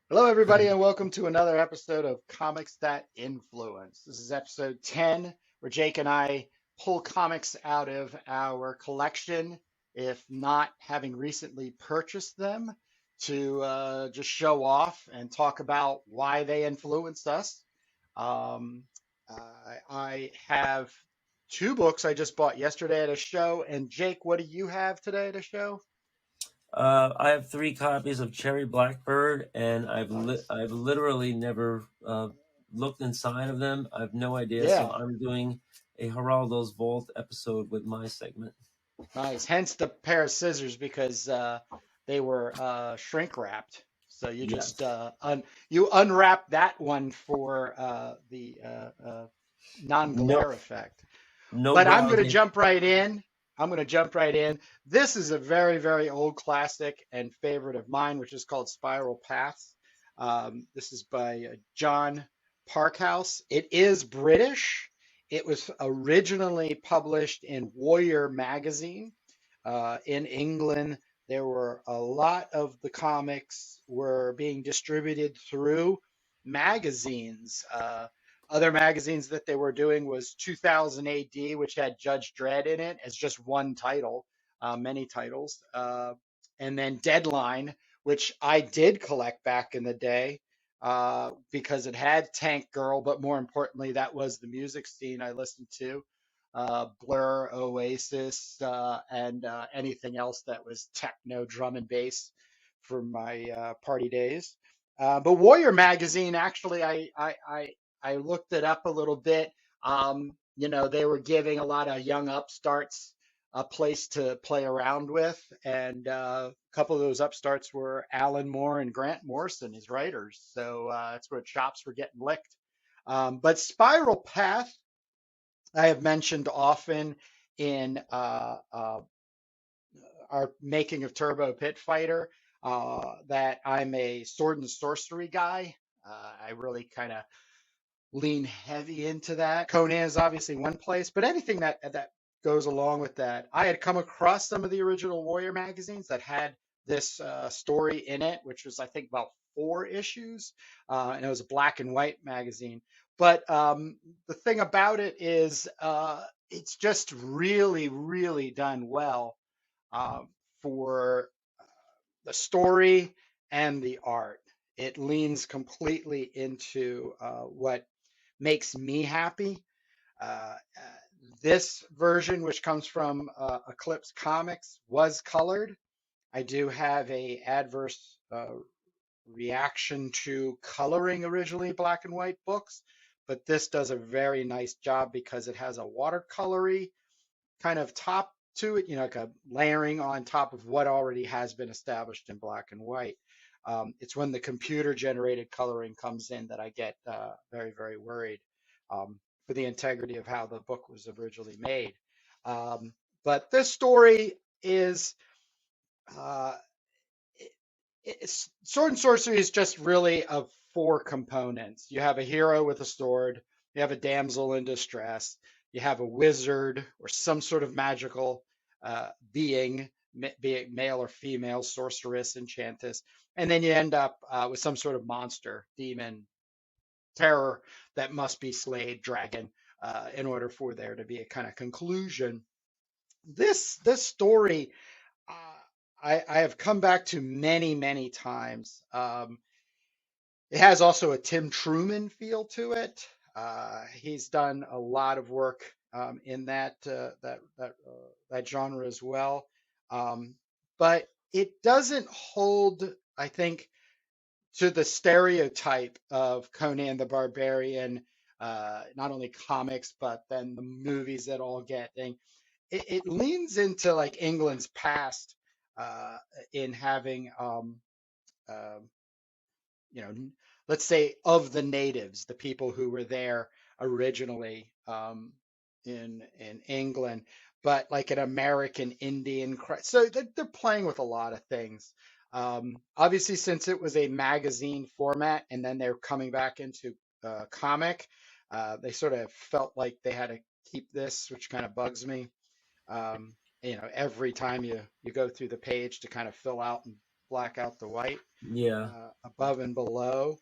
Hello, everybody, and welcome to another episode of Comics That Influence. This is episode 10, where Jake and I pull comics out of our collection, if not having recently purchased them, to just show off and talk about why they influenced us. Um, I have two books I just bought yesterday at a show. And Jake, what do you have today at a show? I have three copies of Cherry Blackbird, and Nice. I've literally never looked inside of them. I've no idea, so Yeah. I'm doing a Geraldo's Vault episode with my segment. Nice. Hence the pair of scissors because they were shrink wrapped. So you just Yes, you unwrap that one for the no, non-glare effect. no But I'm going to browsing. jump right in. I'm going to jump right in. This is a very, very old classic and favorite of mine, which is called Spiral Paths. This is by John Parkhouse. It is British. It was originally published in Warrior magazine in England. There were a lot of the comics were being distributed through magazines. Other magazines that they were doing was 2000 AD, which had Judge Dredd in it as just one title, many titles. And then Deadline, which I did collect back in the day because it had Tank Girl, but more importantly, that was the music scene I listened to. Blur, Oasis, and anything else that was techno, drum and bass from my party days. But Warrior Magazine, actually, I looked it up a little bit. They were giving a lot of young upstarts a place to play around with, and a couple of those upstarts were Alan Moore and Grant Morrison, his writers. So that's where chops were getting licked. But Spiral Path, I have mentioned often in our making of Turbo Pit Fighter that I'm a sword and sorcery guy. I really kind of lean heavy into that. Conan is obviously one place, but anything that goes along with that. I had come across some of the original Warrior magazines that had this story in it, which was I think about four issues, and it was a black and white magazine. But the thing about it is, it's just really, really done well uh, for the story and the art. It leans completely into what makes me happy. This version, which comes from Eclipse Comics, was colored. I do have a adverse reaction to coloring originally black and white books, but this does a very nice job because it has a watercolory kind of top to it, like a layering on top of what already has been established in black and white. It's when the computer generated coloring comes in that I get very, very worried for the integrity of how the book was originally made. Um, but this story is uh, sword and sorcery is just really of four components. You have a hero with a sword, you have a damsel in distress, you have a wizard or some sort of magical being, be it male or female, sorceress, enchantress, and then you end up with some sort of monster, demon, terror that must be slayed, dragon, in order for there to be a kind of conclusion. This story uh, I have come back to many, many times. It has also a Tim Truman feel to it. He's done a lot of work in that genre as well, um, but it doesn't hold, I think, to the stereotype of Conan the Barbarian. Not only comics, but then the movies that all get. It leans into like England's past uh, in having uh, you know, let's say of the natives, the people who were there originally in England, but like an American Indian. So they're playing with a lot of things. Obviously, since it was a magazine format, and then they're coming back into comic, they sort of felt like they had to keep this, which kind of bugs me. Every time you go through the page to kind of fill out and black out the white Yeah, above and below.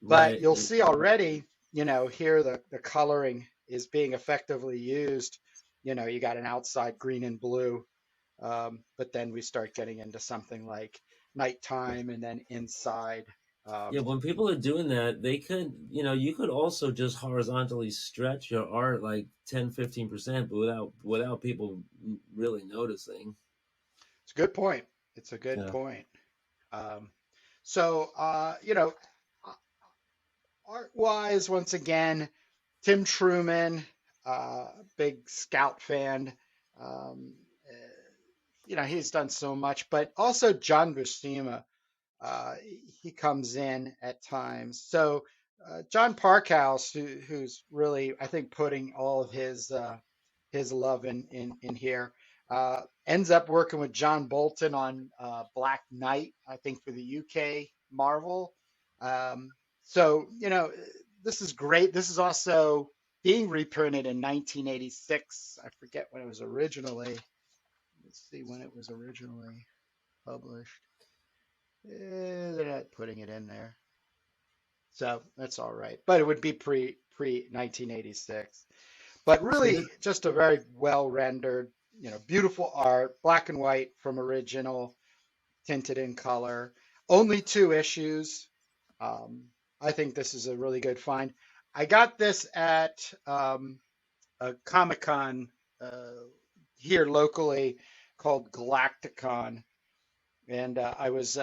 But right. you'll see already, here the coloring is being effectively used. You got an outside green and blue, but then we start getting into something like nighttime and then inside. Yeah, Um, when people are doing that, they could, you could also just horizontally stretch your art like 10, 15%, but without people really noticing. it's a good point. It's a good Yeah. point. Um, so, art wise, once again, Tim Truman, big Scout fan. Um, uh, he's done so much, but also John Buscema, uh, he comes in at times. So John Parkhouse, who's really, I think, putting all of his love in here, ends up working with John Bolton on Black Knight, I think, for the UK Marvel. Um, so this is great. This is also being reprinted in 1986. I forget when it was originally. Let's see when it was originally published. They're not putting it in there, so that's all right. But it would be pre 1986. But So this, really, just a very well rendered, beautiful art, black and white from original, tinted in color. Only 2 issues. Um, I think this is a really good find. I got this at a Comic Con here locally called Galacticon, and I was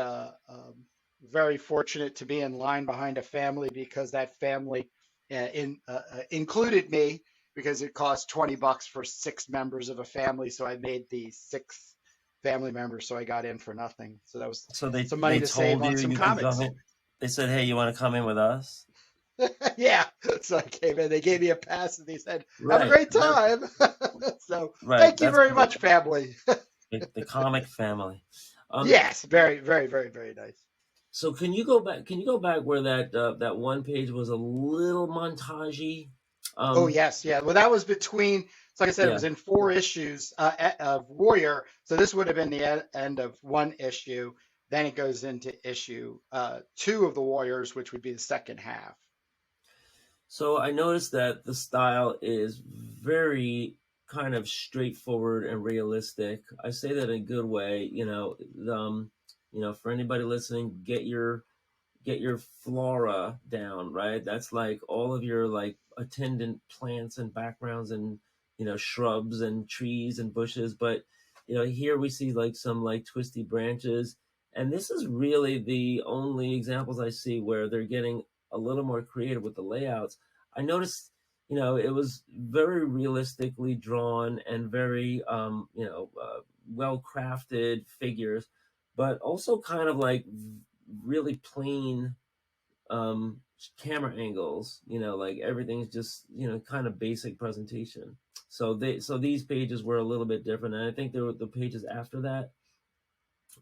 very fortunate to be in line behind a family because that family included me because it cost $20 for 6 members of a family. So I made the 6 family members, so I got in for nothing. So that was so they some money they to save told on you some you could come comics. in. They said, "Hey, you want to come in with us?" Yeah, so I came in. They gave me a pass and they said, "Have a Right. great time." So Right. thank you That's very much, family. the comic family. Um, Yes, very, very, very, very nice. so can you go back? Can you go back where that one page was a little montagey? Oh Um, yes, yeah. Well, that was between. So like I said, it yeah. was in 4 issues of Warrior. So this would have been the end of one issue. Then it goes into issue 2 of the Warriors, which would be the second half. So I noticed that the style is very kind of straightforward and realistic. I say that in a good way. For anybody listening, get your flora down, right? That's like all of your like attendant plants and backgrounds and shrubs and trees and bushes. But here we see like some like twisty branches, and this is really the only examples I see where they're getting a little more creative with the layouts. I noticed it was very realistically drawn and very well crafted figures, but also kind of like really plain um camera angles, like everything's just kind of basic presentation. So these pages were a little bit different, and I think there were the pages after that,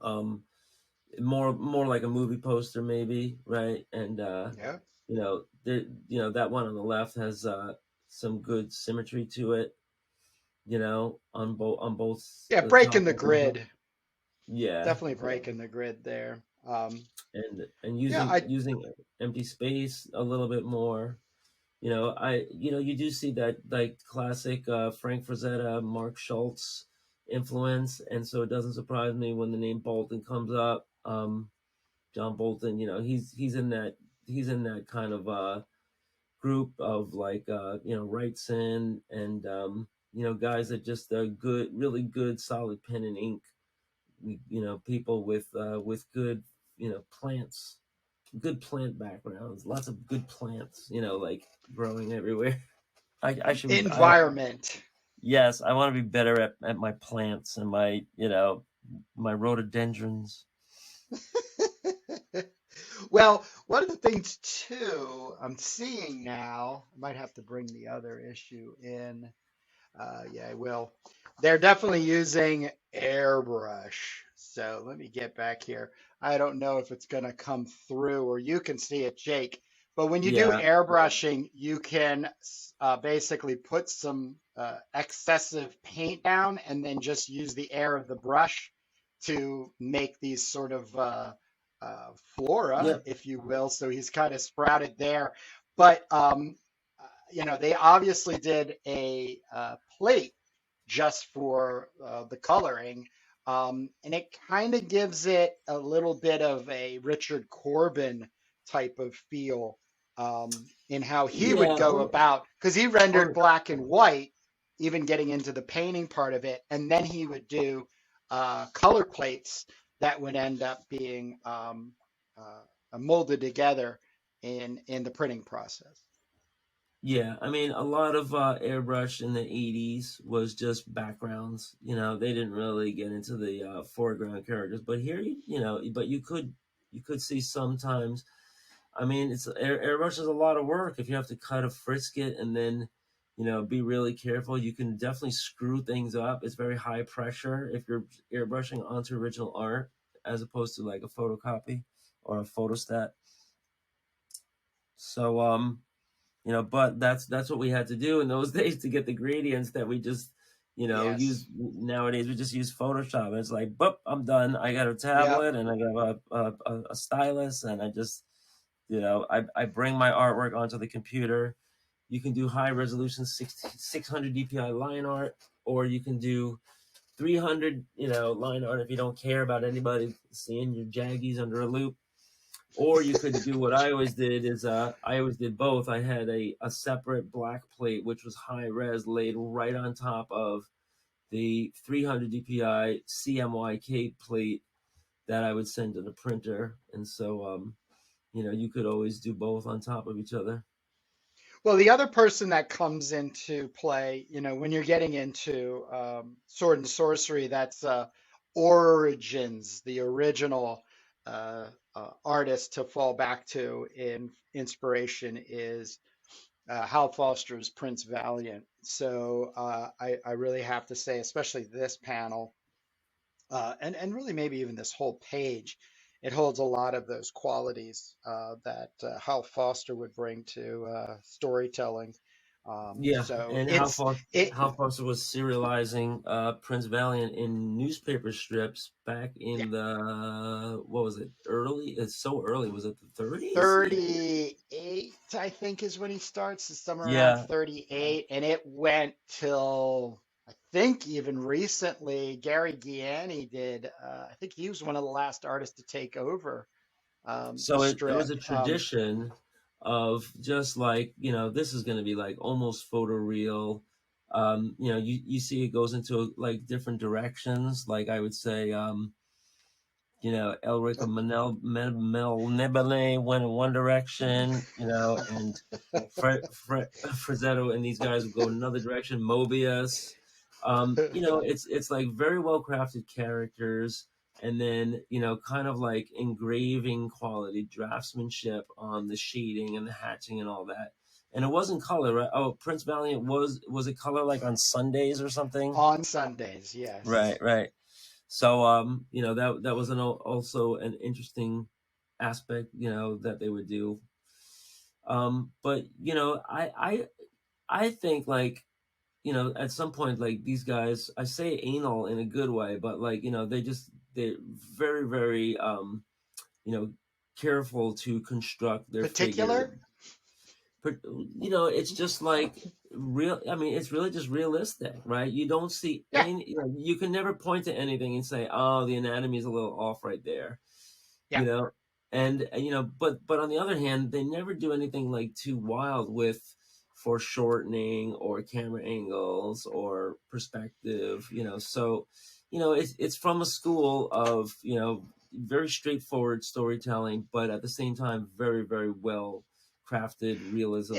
um more like a movie poster maybe, right? And Yeah. that one on the left has some good symmetry to it, on both Yeah, the breaking top the and bottom. grid. Yeah, Definitely breaking the grid there. and Yeah, using I using empty space a little bit more. You do see that like classic Frank Frazetta, Mark Schultz influence, and so it doesn't surprise me when the name Bolton comes up. John Bolton, he's in that kind of group of like Wrightson and guys that just good, really good, solid pen and ink. People with good plants, good plant backgrounds, lots of good plants, like growing everywhere. I should environment. yes, I want to be better at my plants and my rhododendrons. Well, one of the things too I'm seeing now, I might have to bring the other issue in. Yeah, I will. They're definitely using airbrush. So let me get back here. I don't know if it's going to come through or you can see it, Jake. But when you do Yeah, airbrushing, you can basically put some excessive paint down and then just use the air of the brush to make these sort of flora, Yep. if you will. So he's kind of sprouted there. But they obviously did a plate just for the coloring. And it kind of gives it a little bit of a Richard Corbin type of feel in how he would Yeah. go about, because he rendered Or black and white, even getting into the painting part of it. And then he would do color plates that would end up being molded together in the printing process. yeah, I mean, a lot of airbrush in the '80s was just backgrounds. They didn't really get into the foreground characters. But here, but you could see sometimes. I mean, airbrush is a lot of work. If you have to cut a frisket and then, be really careful, you can definitely screw things up. It's very high pressure if you're airbrushing onto original art as opposed to like a photocopy or a photostat. So, but that's what we had to do in those days to get the gradients that we just, use Yes. nowadays. We just use Photoshop. And it's like, boop, I'm done. I got a Yep. tablet and I got a stylus, and I just, I bring my artwork onto the computer. You can do high resolution 600 DPI line art, or you can do 300, line art if you don't care about anybody seeing your jaggies under a loop. Or you could do what I always did is I always did both. I had a separate black plate, which was high res, laid right on top of the 300 DPI CMYK plate that I would send to the printer. And so, you could always do both on top of each other. Well, the other person that comes into play, when you're getting into sword and sorcery, that's Origins, the original artist to fall back to in inspiration is Hal Foster's Prince Valiant. So I really have to say, especially this panel, and really maybe even this whole page, it holds a lot of those qualities that Hal Foster would bring to storytelling. Yeah, So and it's it, Hal Foster was serializing Prince Valiant in newspaper strips back yeah, in the, what was it, early? It's so early. Was it the 30s? Yeah. 38, I think, is when he starts. It's somewhere around Yeah. 38, and it went till I think even recently. Gary Gianni did. I think he was one of the last artists to take over the So it was strip. a tradition of just like, this is going to be like almost photoreal. You see it goes into like different directions. Like I would say, Elric and Mel Nebele went in one direction, and Frazzetto and these guys would go in another direction. Mobius, it's like very well crafted characters, and then kind of like engraving quality, draftsmanship on the shading and the hatching and all that. And it wasn't color, right? Oh, Prince Valiant was it color like on Sundays or something? On Sundays, Right, yes. right. So, that was also an interesting aspect, that they would do. But I think like, at some point, like these guys, I say anal in a good way, but like, they're very, very, careful to construct their figure. Particular? But it's just like real. I mean, it's really just realistic, right? You don't see Yeah, any, you can never point to anything and say, oh, the anatomy is a little off right there, yeah. you know and but on the other hand, they never do anything like too wild with foreshortening or camera angles or perspective, so it's from a school of very straightforward storytelling, but at the same time very, very well crafted realism.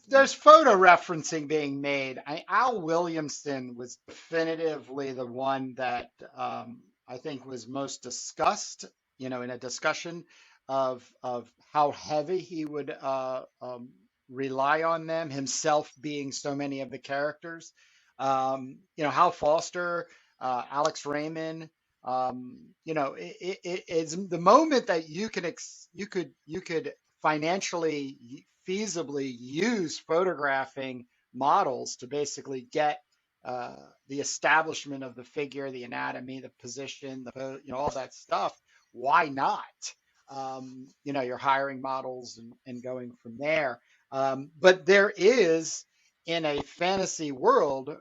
There's photo referencing being made. Al Williamson was definitively the one that I think was most discussed, in a discussion of how heavy he would rely on them, himself being so many of the characters. Hal Foster, Alex Raymond. It's the moment that you could financially feasibly use photographing models to basically get the establishment of the figure, the anatomy, the position, all that stuff. Why not? You're hiring models and going from there. But there is, in a fantasy world,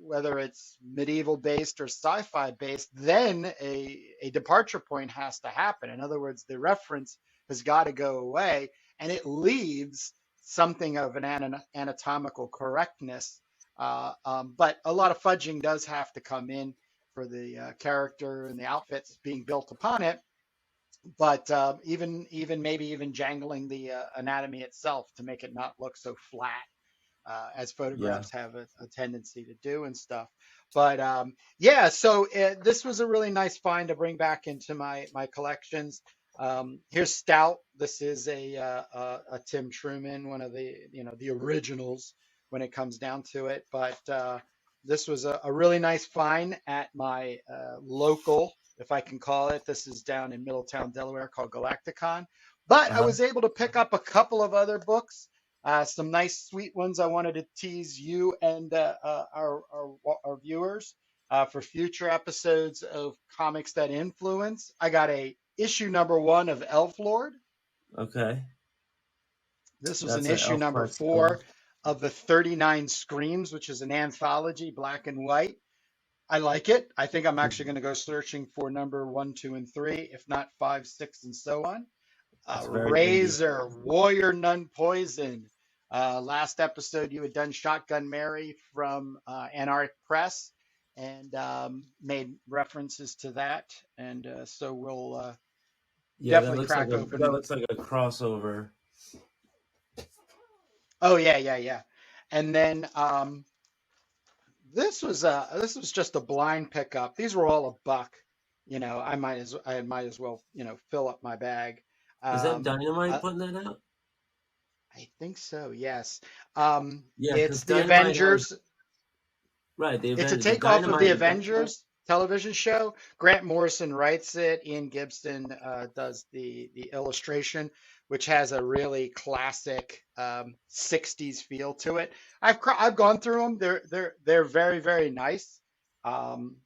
whether it's medieval based or sci-fi based, then a departure point has to happen. In other words, the reference has got to go away, and it leaves something of an anatomical correctness. But a lot of fudging does have to come in for the character and the outfits being built upon it. But even maybe even jangling the anatomy itself to make it not look so flat, as Yeah. photographs have a tendency to do and stuff. But yeah, so this was a really nice find to bring back into my collections. Here's Stout. This is a Tim Truman, one of the originals when it comes down to it. But this was a really nice find at my local, if I can call it. This is down in Middletown, Delaware, called Galacticon. But I Uh-huh. was able to pick up a couple of other books, some nice, sweet ones I wanted to tease you and our viewers for future episodes of Comics That Influence. I got a issue number 1 of Elf Lord. Okay. This was an That's an issue elf number cartoon. 4 of the 39 Screams, which is an anthology, black and white. I like it. I think I'm actually going to go searching for number 1, 2, and 3, if not 5, 6, and so on. That's very indie. Razor, Warrior Nun Poison. Last episode, you had done Shotgun Mary from Anarch Press and made references to that. And so we'll Yeah, definitely crack that open. looks like a crossover. Oh, yeah, yeah, yeah. And then this was just a blind pickup. These were all a buck. I might as well fill up my bag. Is that Um, Dynamite uh, putting that out? I think so. Yes. Yeah, because It's the Dynamite has Avengers. right the It's a Avengers. The takeoff of the Dynamite. Avengers television show. Grant Morrison writes it. Ian Gibson does the illustration, which has a really classic 60s feel to it. I've gone through them. They're very, very nice. And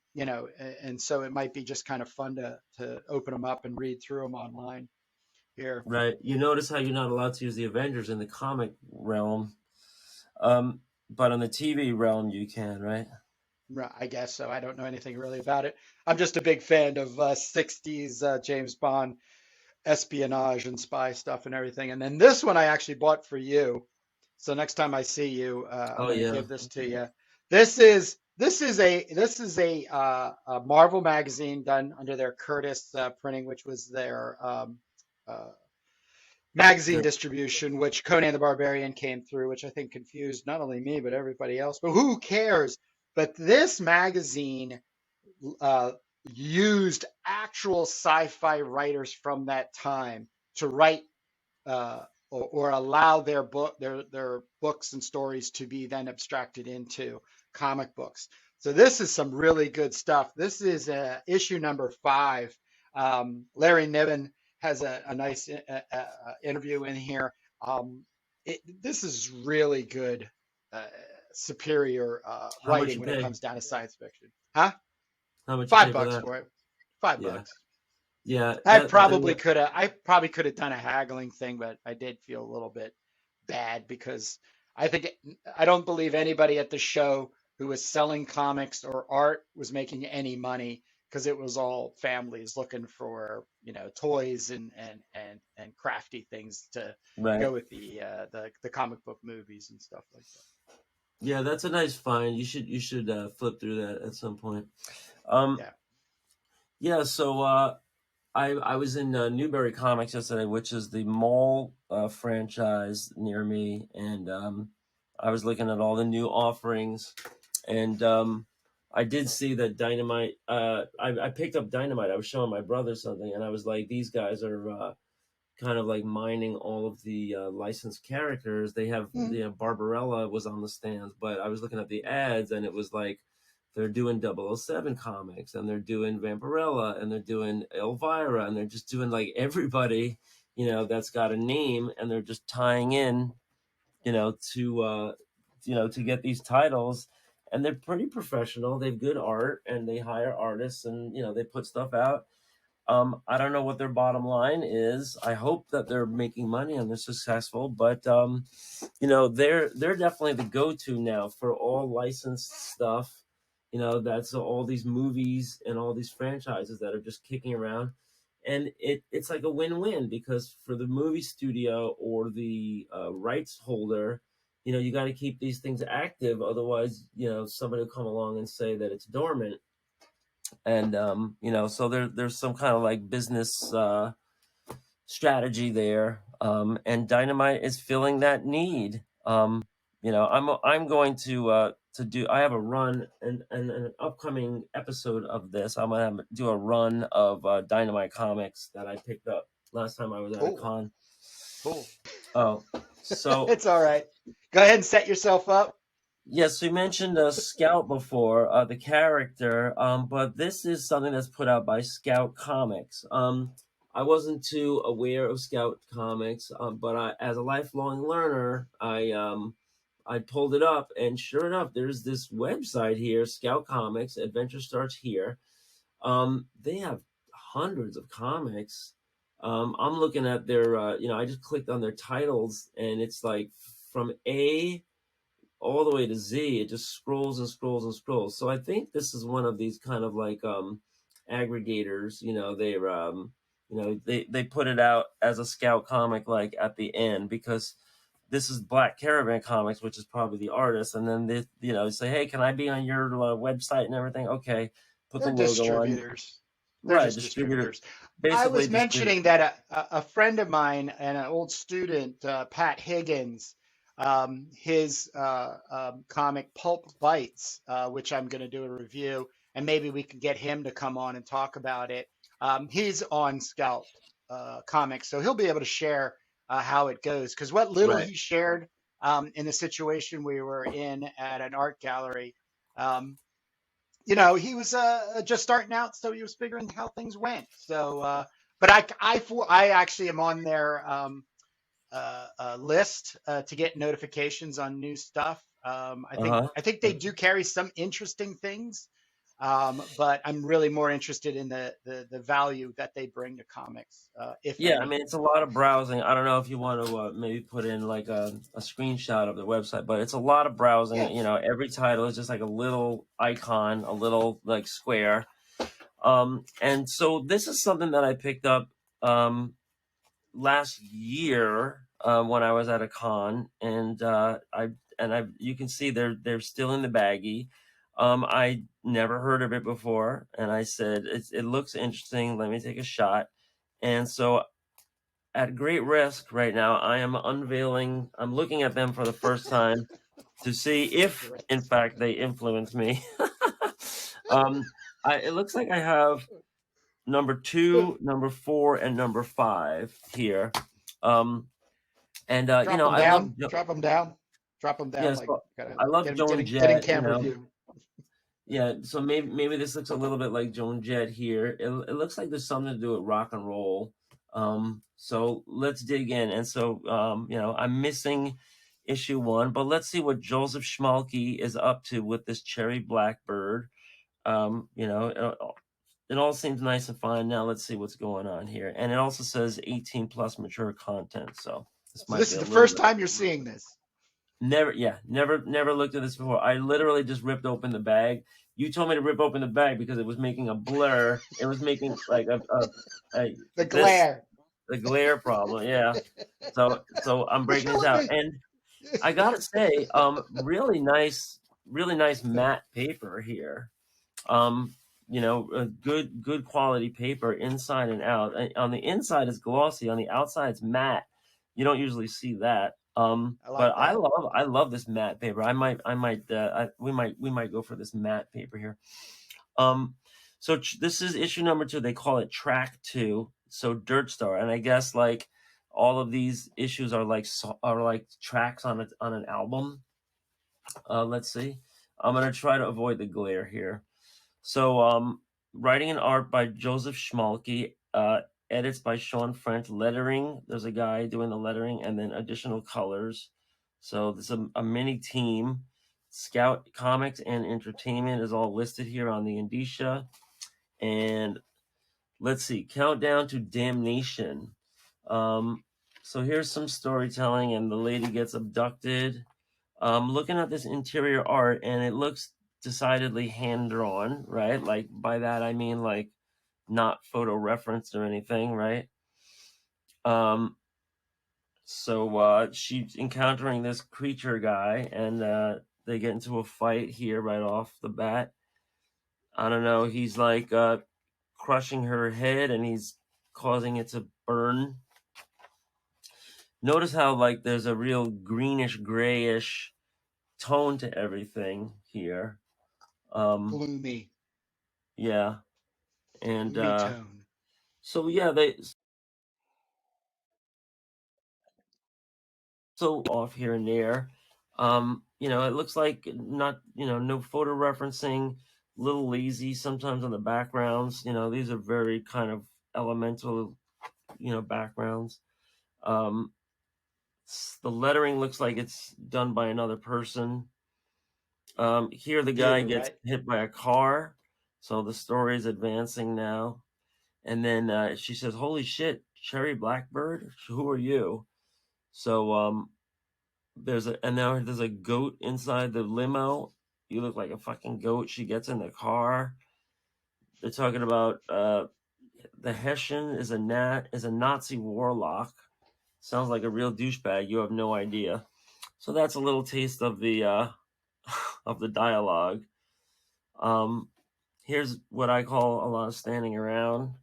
so it might be just kind of fun to open them up and read through them online here. Right. You notice how you're not allowed to use the Avengers in the comic realm, um, but on the TV realm you can, right? Right, I guess so. I don't know anything really about it. I'm just a big fan of 60s James Bond espionage and spy stuff and everything. And then this one I actually bought for you. So next time I see you, I'm Oh going to yeah. give this to you. This is a Marvel magazine done under their Curtis printing, which was their uh, magazine There- distribution, which Conan the Barbarian came through, which I think confused not only me but everybody else. But who cares? But this magazine uh, used actual sci-fi writers from that time to write or allow their books and stories to be then abstracted into comic books. So this is some really good stuff. This is issue number 5. Larry Niven has a nice interview in here. This is really good, uh, superior How much writing you when it pay? comes down to science fiction. Huh? How much you five pay for bucks that? for it. Five Yeah. bucks. Yeah. I Then probably could have. I probably could have done a haggling thing, but I did feel a little bit bad because I don't believe anybody at the show who was selling comics or art was making any money because it was all families looking for toys and crafty things to right. go with the comic book movies and stuff like Yeah, that's a nice find. You should flip through that at some point. Um, that. yeah. So I was in Newbury Comics yesterday, which is the mall franchise near me, and I was looking at all the new offerings, and I did see that Dynamite. I picked up Dynamite. I was showing my brother something, and I was like, these guys are kind of like mining all of the licensed characters. They have Yeah. Barbarella was on the stands, but I was looking at the ads, and it was like they're doing 007 comics, and they're doing Vampirella, and they're doing Elvira, and they're just doing like everybody, that's got a name, and they're just tying in, to to get these titles. and they're pretty professional. They have good art, and they hire artists, and they put stuff out. I don't know what their bottom line is. I hope that they're making money and they're successful, but they're definitely the go-to now for all licensed stuff. That's all these movies and all these franchises that are just kicking around, and it's like a win-win, because for the movie studio or the rights holder, you got to keep these things active. Otherwise, somebody will come along and say that it's dormant. And so there's some kind of like business strategy there, and Dynamite is filling that need. I'm going to do. I have a run and an upcoming episode of this. I'm gonna do a run of Dynamite comics that I picked up last time I was at a con. Cool. Oh, so it's all right. Go ahead and set yourself up. Yes, we mentioned Scout before, the character, but this is something that's put out by Scout Comics. I wasn't too aware of Scout Comics, but as a lifelong learner, I pulled it up, and sure enough, there's this website here, Scout Comics. Adventure starts here. They have hundreds of comics. I'm looking at their, I just clicked on their titles, and it's like from A all the way to Z. It just scrolls and scrolls and scrolls. So I think this is one of these kind of like aggregators. They put it out as a Scout comic like at the end, because this is Black Caravan Comics, which is probably the artist, and then they say, hey, can I be on your website and everything? Okay, put They're the logo on. distributors. They're Right, just distributors. Basically, I was mentioning that a friend of mine and an old student, Pat Higgins, his comic Pulp Bites, which I'm going to do a review, and maybe we can get him to come on and talk about it. He's on Scout Comics, so he'll be able to share how it goes. Because what little Right. he shared in the situation we were in at an art gallery, he was just starting out, so he was figuring how things went. So, but I actually am on their list to get notifications on new stuff. I think they do carry some interesting things, but I'm really more interested in the value that they bring to comics, if Yeah, I any. mean, it's a lot of browsing. I don't know if you want to maybe put in like a screenshot of the website, but it's a lot of browsing. Yeah. Every title is just like a little icon, a little like square. And so this is something that I picked up last year when I was at a con, and you can see they're still in the baggie. I never heard of it before, and I said it looks interesting. Let me take a shot. And so, at great risk right now, I'm looking at them for the first time to see if, in fact, they influence me. It looks like I have number 2, number 4, and number 5 here. And Drop them I love down. Drop them down. Drop them down. yes, Like I love Joan get in Jett. camera view. Yeah, so maybe this looks a little bit like Joan Jett here. It looks like there's something to do with rock and roll. So let's dig in. And so I'm missing issue 1, but let's see what Joseph Schmalke is up to with this Cherry Blackbird. It all seems nice and fine. Now let's see what's going on here. And it also says 18 plus mature content. So This is the first time you're seeing this. Never looked at this before. I literally just ripped open the bag. You told me to rip open the bag because it was making a blur. It was making like the glare. The glare problem. Yeah. So I'm breaking this out, and I gotta say, really nice matte paper here. A good quality paper inside and out. On the inside it's glossy. On the outside it's matte. You don't usually see that. I love this matte paper. We might go for this matte paper here. So this is issue number 2. They call it track 2. So Dirt Star, and I guess like all of these issues are like tracks on an album. Let's see. I'm gonna try to avoid the glare here. So writing and art by Joseph Schmalke. Edits by Sean French. Lettering, there's a guy doing the lettering, and then additional colors. So there's a mini team. Scout Comics and Entertainment is all listed here on the indicia. And let's see, Countdown to Damnation. So here's some storytelling, and the lady gets abducted. Looking at this interior art, and it looks decidedly hand-drawn, right? Like, by that I mean, like, not photo referenced or anything, right? So she's encountering this creature guy, and they get into a fight here right off the bat. I don't know, he's like crushing her head, and he's causing it to burn. Notice how like there's a real greenish grayish tone to everything here. Gloomy. Yeah. And Gloomy tone. so yeah, they so off here and there. It looks like not, no photo referencing, a little lazy sometimes on the backgrounds. These are very kind of elemental, backgrounds. The lettering looks like it's done by another person. Here the guy Theater, gets right? hit by a car, so the story is advancing now. And then she says, "Holy shit, Cherry Blackbird, who are you?" So there's a goat inside the limo. You look like a fucking goat. She gets in the car. They're talking about the Hessian is a Nazi warlock. Sounds like a real douchebag. You have no idea. So that's a little taste of the of the dialogue. Here's what I call a lot of standing around.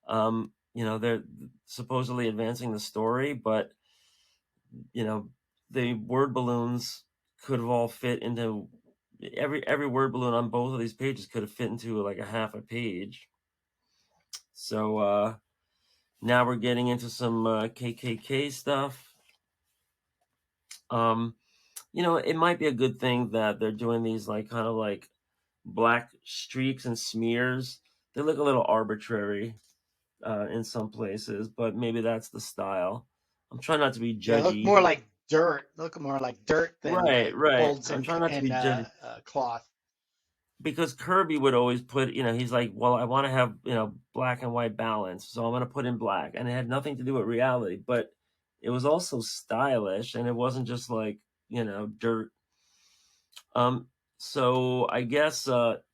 They're supposedly advancing the story, but the word balloons could have all fit into every word balloon on both of these pages could have fit into like a half a page. So now we're getting into some KKK stuff. It might be a good thing that they're doing these like kind of like black streaks and smears. They look a little arbitrary in some places, but maybe that's the style. I'm trying not to be Yeah, look judgy. more like dirt. Look more like dirt than Right, right. folds I'm and trying not to be judgy cloth. because Kirby would always put, he's like, well, I want to have, black and white balance, so I'm going to put in black. And it had nothing to do with reality, but it was also stylish, and it wasn't just like, dirt. So I guess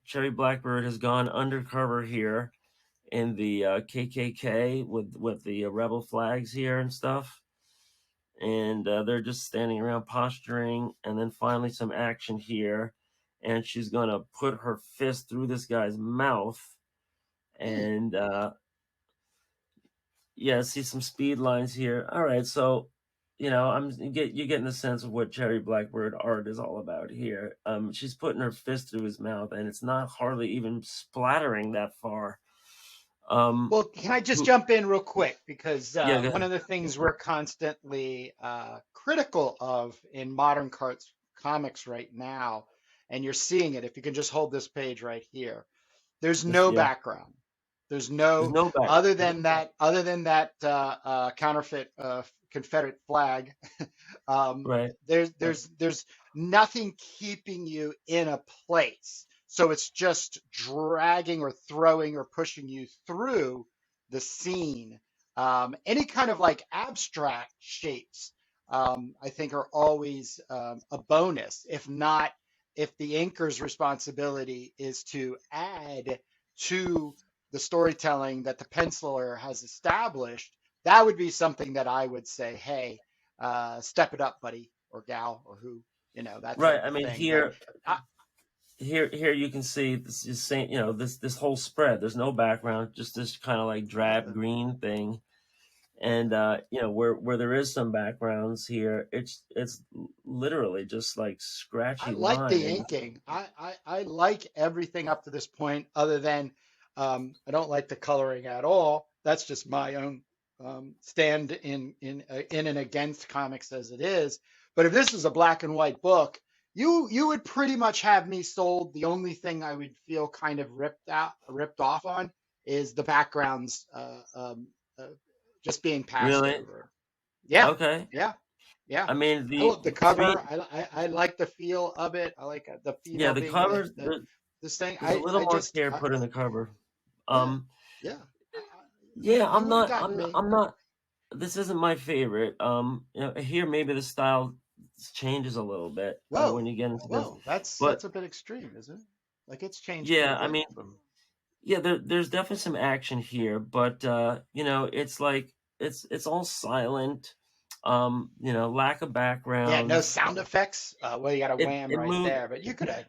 Cherry Blackbird has gone undercover here in the KKK with the rebel flags here and stuff. And they're just standing around posturing, and then finally some action here, and she's gonna put her fist through this guy's mouth, and see some speed lines here. All right, so you're getting the sense of what Cherry Blackbird art is all about here. She's putting her fist through his mouth, and it's not hardly even splattering that far. Well, can I just jump in real quick? Because Yeah, go one ahead. of the things we're constantly critical of in modern comics right now, and you're seeing it, if you can just hold this page right here, there's no Yeah, background. There's there's no no back. other than that counterfeit Confederate flag. Right. There's nothing keeping you in a place. So it's just dragging or throwing or pushing you through the scene. Any kind of like abstract shapes, I think, are always a bonus. If not, if the inker's responsibility is to add to the storytelling that the penciler has established, that would be something that I would say, hey, step it up, buddy or gal or who, that Right. type I of mean, thing. But I, here you can see this is saying, this whole spread. There's no background, just this kind of like drab green thing. And where there is some backgrounds here, it's literally just like I scratchy like the lines. inking. I like everything up to this point, other than I don't like the coloring at all. That's just my own stand in and against comics as it is. But if this was a black and white book, you would pretty much have me sold. The only thing I would feel kind of ripped off on is the backgrounds uh, just being passed Really? over. Yeah, Okay. yeah. Yeah. I mean, I love the three, cover. I like the feel of it. I like the yeah, female the being covers, this thing. there's a little I more just care put in the cover. yeah, Um, yeah. yeah, You would have gotten me. I'm not. This isn't my favorite. Here maybe the style changes a little bit when Whoa, you get into this, whoa. but That's a bit extreme, isn't it? Like it's changed pretty yeah, I good mean, from. yeah, there's definitely some action here, but it's like it's all silent. Lack of Yeah, no backgrounds. sound effects. Well, you got a wham It right moved there, but you could have.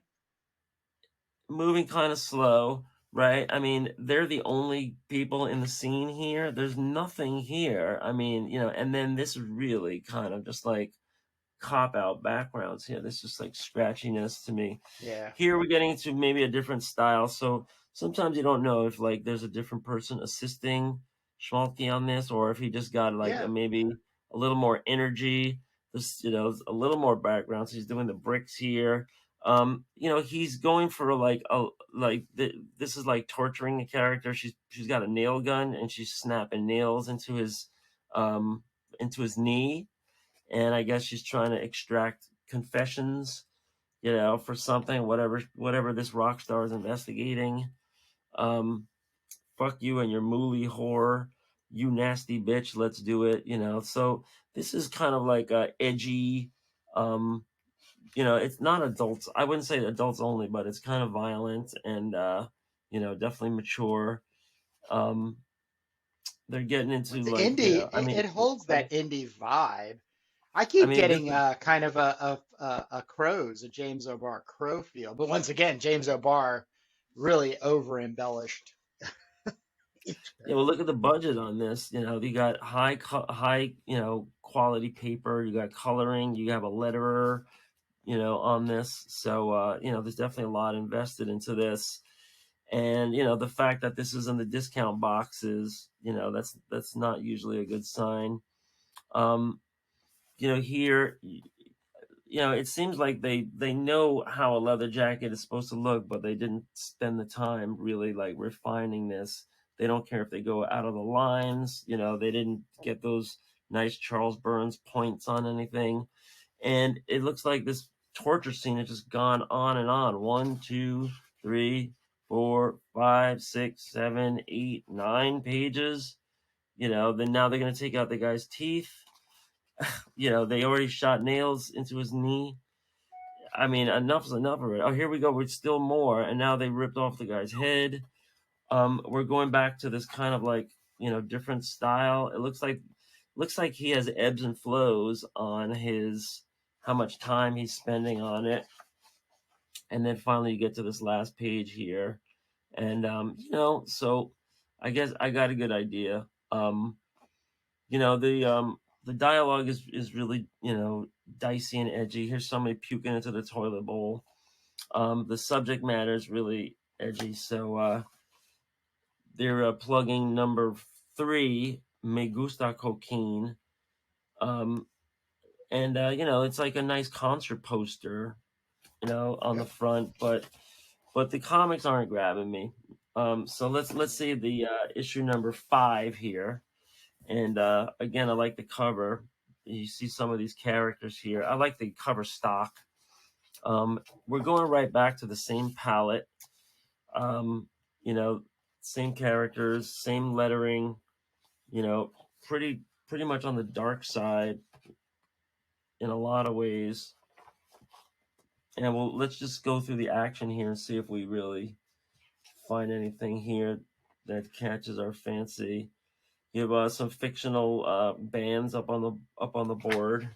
moving kind of slow, right? I mean, they're the only people in the scene here. There's nothing here. I mean, and then this is really kind of just like cop out backgrounds here. This is like scratchiness to me. Yeah, Here we're getting into maybe a different style. So sometimes you don't know if like there's a different person assisting Schmalke on this, or if he just got like yeah, maybe a little more energy, just a little more background. So he's doing the bricks here. He's going for like this is like torturing a character. She's got a nail gun and she's snapping nails into his knee, and I guess she's trying to extract confessions, for something, whatever this rock star is investigating. Um, Fuck you and your mooly whore, you nasty bitch. Let's do it. So this is kind of like a edgy. Um, it's not adults. I wouldn't say adults only, but it's kind of violent and definitely mature. Um, they're getting into it's like, indie. I It mean, holds that indie vibe. I I keep mean, this getting is kind of a Crows, a James O'Barr Crow feel, but once again, James O'Barr really over embellished each Yeah, well, panel. look at the budget on this. You got high, quality paper. You got coloring. You have a letterer, on this. So, there's definitely a lot invested into this. And the fact that this is in the discount boxes, that's not usually a good sign. Um, Here, it seems like they know how a leather jacket is supposed to look, but they didn't spend the time really like refining this. They don't care if they go out of the lines. They didn't get those nice Charles Burns points on anything. And it looks like this torture scene has just gone on and on. 1, 2, 3, 4, 5, 6, 7, 8, 9 pages. Then now they're gonna take out the guy's teeth. They already shot nails into his knee. I mean, enough's enough of it. Oh, here we go. With still more, and now they ripped off the guy's head. We're going back to this kind of like different style. It looks like he has ebbs and flows on his how much time he's spending on it, and then finally you get to this last page here, and so I guess I got a good idea. You know the dialogue is really dicey and edgy. Here's somebody puking into the toilet bowl. The subject matter is really edgy, so they're plugging number 3, Me Gusta Cocaine. Um, and it's like a nice concert poster, on the Yep. front, but the comics aren't grabbing me. So let's see the issue number 5 here, and again, I like the cover. You see some of these characters here. I like the cover stock. We're going right back to the same palette. Um, you know, Same characters, same lettering. You know, pretty much on the dark side in a lot of ways. And let's just go through the action here and see if we really find anything here that catches our fancy. You have some fictional bands up on the board,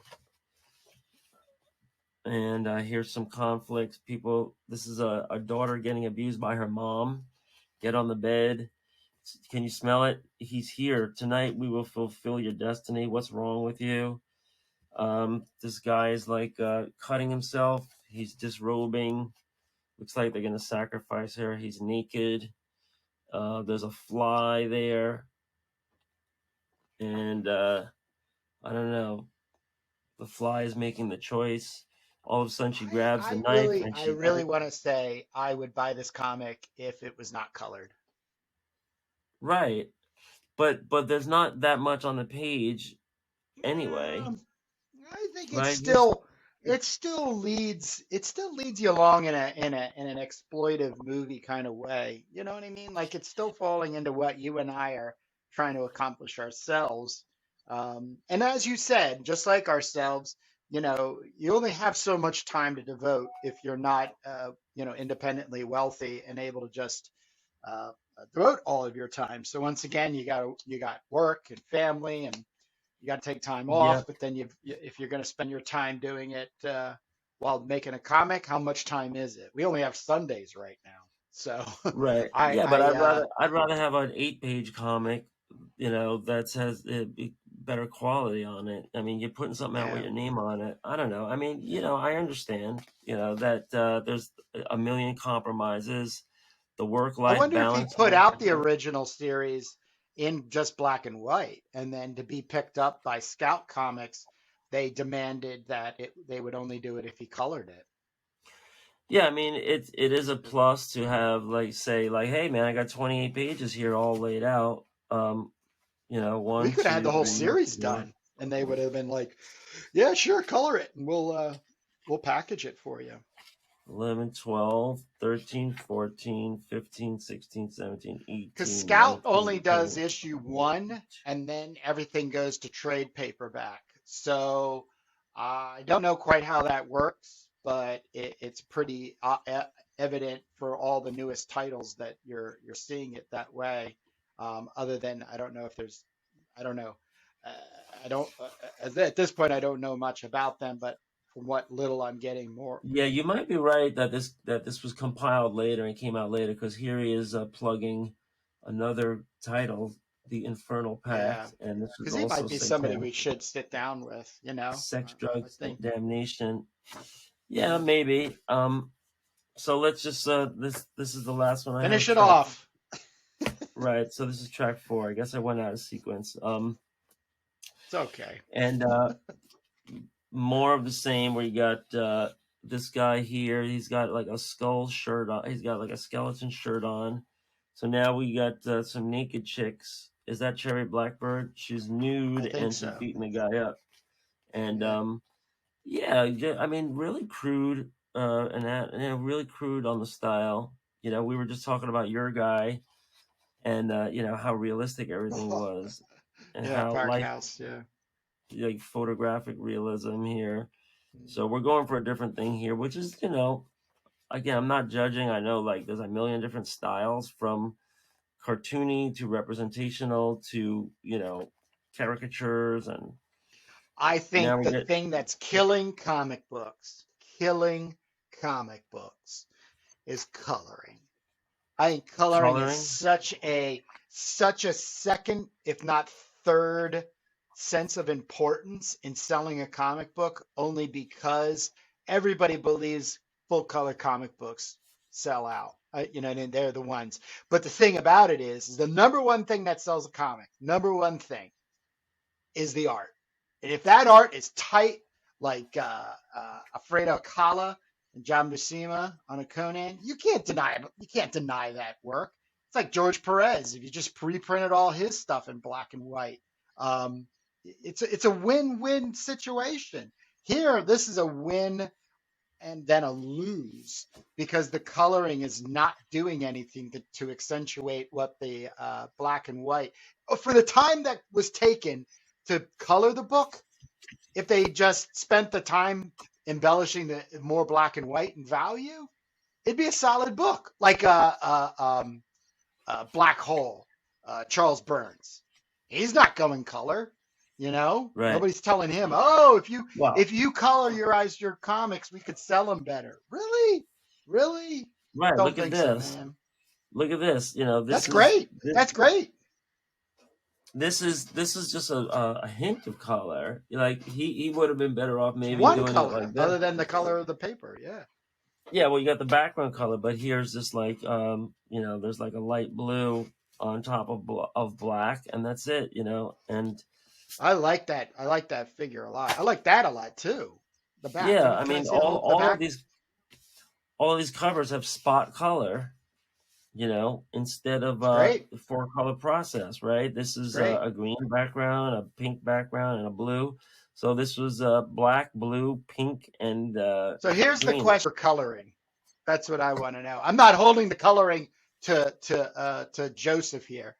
and here's some conflicts. People, this is a daughter getting abused by her mom. Get on the bed. Can you smell it? He's here tonight. We will fulfill your destiny. What's wrong with you? This guy is like cutting himself. He's disrobing. Looks like they're gonna sacrifice her. He's naked. There's a fly there, and I don't know. The fly is making the choice. All of a sudden, she grabs the knife and I she does really it. want to say I would buy this comic if it was not colored. Right, but there's not that much on the page anyway. Um, I think right? it still leads you along in an exploitive movie kind of way. You know what I mean? Like it's still falling into what you and I are trying to accomplish ourselves. And as you said, just like ourselves, you only have so much time to devote if you're not, independently wealthy and able to just devote all of your time. So once again, you got work and family and you got to take time Yeah, off, but then if you're going to spend your time doing it while making a comic, how much time is it? We only have Sundays right now, so right. I Yeah, but I I'd rather have an 8-page comic, that has better quality on it. I mean, you're putting something out with yeah. your name on it. I don't know. I mean, I understand, that there's a million compromises. The I work-life wonder if he balance put has out to the work. original series in just black and white, and then to be picked up by Scout Comics, they demanded that they would only do it if he colored it. Yeah, I mean, it is a plus to have, like, say, like, hey man, I got 28 pages here all laid out. We One, could have had two, the whole three, series four, done, and they would have been like, "Yeah, sure, color it, and we'll package it for you." 11, 12, 13, 14, 15, 16, 17, Because 18, Scout only 19, does 20. issue one, and then everything goes to trade paperback. So I don't know quite how that works, but it's pretty evident for all the newest titles that you're seeing it that way. Other than I don't know if there's I don't know. Uh, I don't at this point I don't know much about them, but from what little I'm getting more. Yeah, you might be right that this was compiled later and came out later, because here he is plugging another title, The Infernal Yeah, Pact, and this is because he also might be somebody Satanic we should sit down with. Sex, I Drugs, think. Damnation. Yeah, Yeah. maybe. So let's just this is the last one I have. Finish it Track, off. right. So this is track 4. I guess I went out of sequence. It's okay. And more of the same, where you got this guy here. He's got like a skull shirt on. He's got like a skeleton shirt on. So now we got some naked chicks. Is that Cherry Blackbird? She's I nude think and she's so. beating the guy up. And Yeah. yeah, I mean, really crude, and that, really crude on the style. We were just talking about your guy, and how realistic everything was, and Yeah, how Parkhouse. Yeah. like photographic realism here. So we're going for a different thing here, which is, again, I'm not judging. I know, like, there's a million different styles, from cartoony to representational to, caricatures, and I now think we the get. thing that's killing comic books, is coloring. I think coloring is Coloring. such a second, if not third, sense of importance in selling a comic book, only because everybody believes full color comic books sell out. And they're the ones. But the thing about it is the number one thing that sells a comic, number one thing, is the art. And if that art is tight, like Alfredo Kala and John Buscema on a Conan, you can't deny it. You can't deny that work. It's like George Perez. If you just pre-printed all his stuff in black and white, um, it's a win-win situation. Here, this is a win and then a lose because the coloring is not doing anything to accentuate what the black and white. For the time that was taken to color the book, if they just spent the time embellishing the more black and white in value, it'd be a solid book, like Black Hole, Charles Burns. He's not going color. Right. Nobody's telling him, "Oh, if you Well, if you colorize your comics, we could sell them better." Really, really? right. Don't Look at think so, this. man. Look at this. That's great. That's great. This is just a hint of color. Like, he would have been better off It's maybe one doing it color like this. other than the color of the paper. Yeah. Yeah, well, you got the background color, but here's just like, there's like a light blue on top of black, and that's it. And I like that. I like that figure a lot. I like that a lot too. The back. yeah, Can, I can I mean, see the the all of back? these covers have spot color, instead of It's great. the 4-color process, right? This It's is great. a green background, a pink background, and a blue. So this was black, blue, pink, and So here's the green. question for coloring. That's what I want to know. I'm not holding the coloring to Joseph here.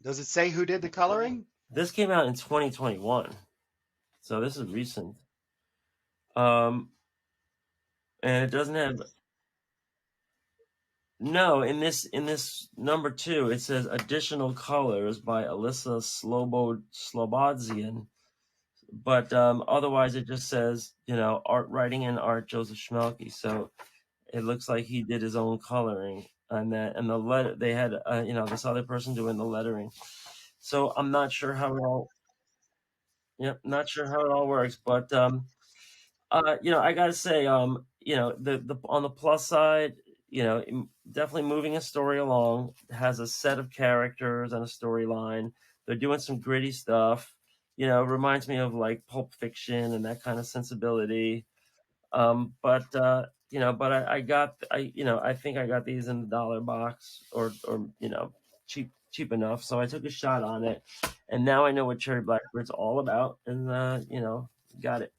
Does it say who did the coloring? This came out in 2021, so this is recent. And it doesn't have. No, in this number 2, it says additional colors by Alyssa Slobodzian. But otherwise, it just says, art, writing, and art, Joseph Schmalke. So it looks like he did his own coloring on that, and the letter they had, this other person doing the lettering. So I'm not sure how it all. Yep, not sure how it all works, but I gotta say, the on the plus side, definitely moving a story along, has a set of characters and a storyline. They're doing some gritty stuff. Reminds me of like Pulp Fiction and that kind of sensibility. But I think I got these in the dollar box or cheap enough. So I took a shot on it, and now I know what Cherry Blackbird's all about, and got it.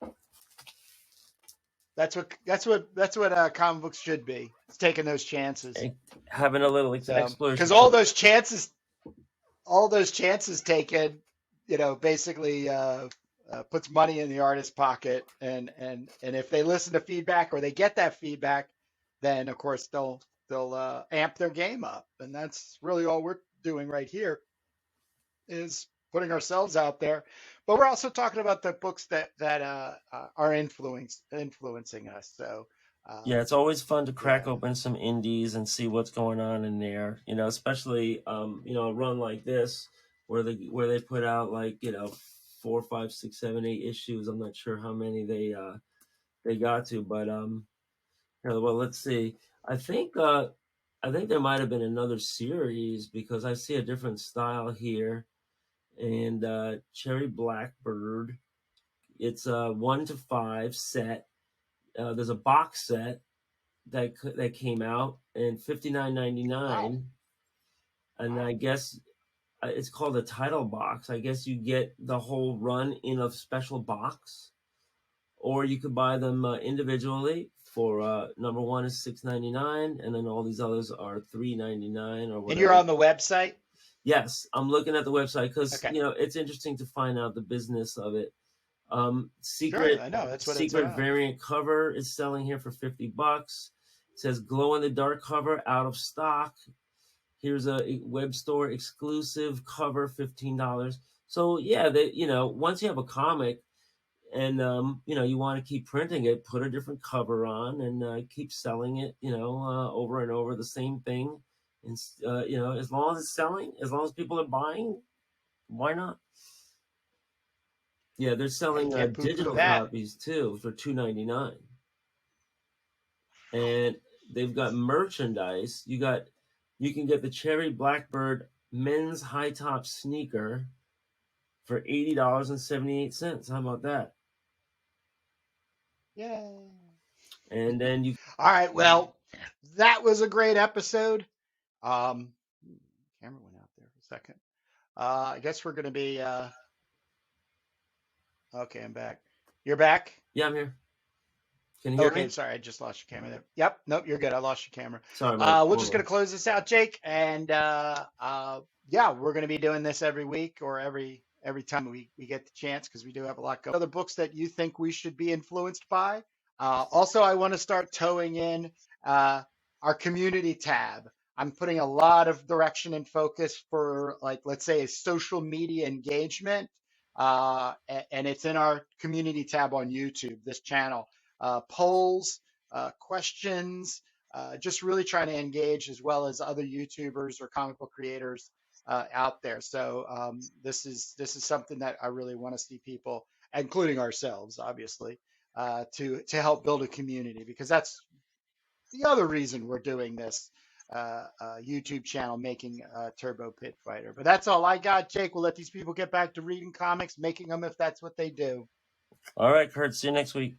That's what comic books should be. It's taking those chances. Having a little explosion. Because all those chances taken, basically puts money in the artist's pocket, and if they listen to feedback or they get that feedback, then of course they'll amp their game up, and that's really all we're doing right here is putting ourselves out there. But we're also talking about the books that are influencing us. So yeah, it's always fun to crack open some indies and see what's going on in there. Especially a run like this where they put out like 4, 5, 6, 7, 8 issues. I'm not sure how many they got to, but well, let's see. I think there might have been another series because I see a different style here. And Cherry Blackbird, it's a 1 to 5 set. There's a box set that came out in $59.99, wow. and I guess it's called a title box. I guess you get the whole run in a special box, or you could buy them individually. For number 1 is $6.99, and then all these others are $3.99 or whatever. And you're on the website? Yes, I'm looking at the website because Okay. it's interesting to find out the business of it. Sure, I know that's what secret it's variant cover is selling here for $50. It says glow in the dark cover out of stock. Here's a web store exclusive cover, $15. So yeah, once you have a comic and you want to keep printing it, put a different cover on and keep selling it, over and over the same thing. And as long as it's selling, as long as people are buying, why not? Yeah, they're selling digital copies too for $2.99, and they've got merchandise. You can get the Cherry Blackbird men's high top sneaker for $80.78. How about that? Yeah. And then you. All right. Well, that was a great episode. Camera went out there for a second. I guess we're going to be. Okay, I'm back. You're back? Yeah, I'm here. Can you hear me? Okay, sorry, I just lost your camera there. Yep, nope, you're good. I lost your camera. Sorry, we're just going to close this out, Jake, and yeah, we're going to be doing this every week or every time we get the chance because we do have a lot going. Other books that you think we should be influenced by. Also, I want to start towing in our community tab. I'm putting a lot of direction and focus for, like, let's say, a social media engagement, and it's in our community tab on YouTube, this channel. Polls, questions, just really trying to engage as well as other YouTubers or comic book creators out there. So this is something that I really want to see people, including ourselves, obviously, to help build a community, because that's the other reason we're doing this YouTube channel, making Turbo Pit Fighter. But that's all I got, Jake. We'll let these people get back to reading comics, making them if that's what they do. All right, Kurt. See you next week.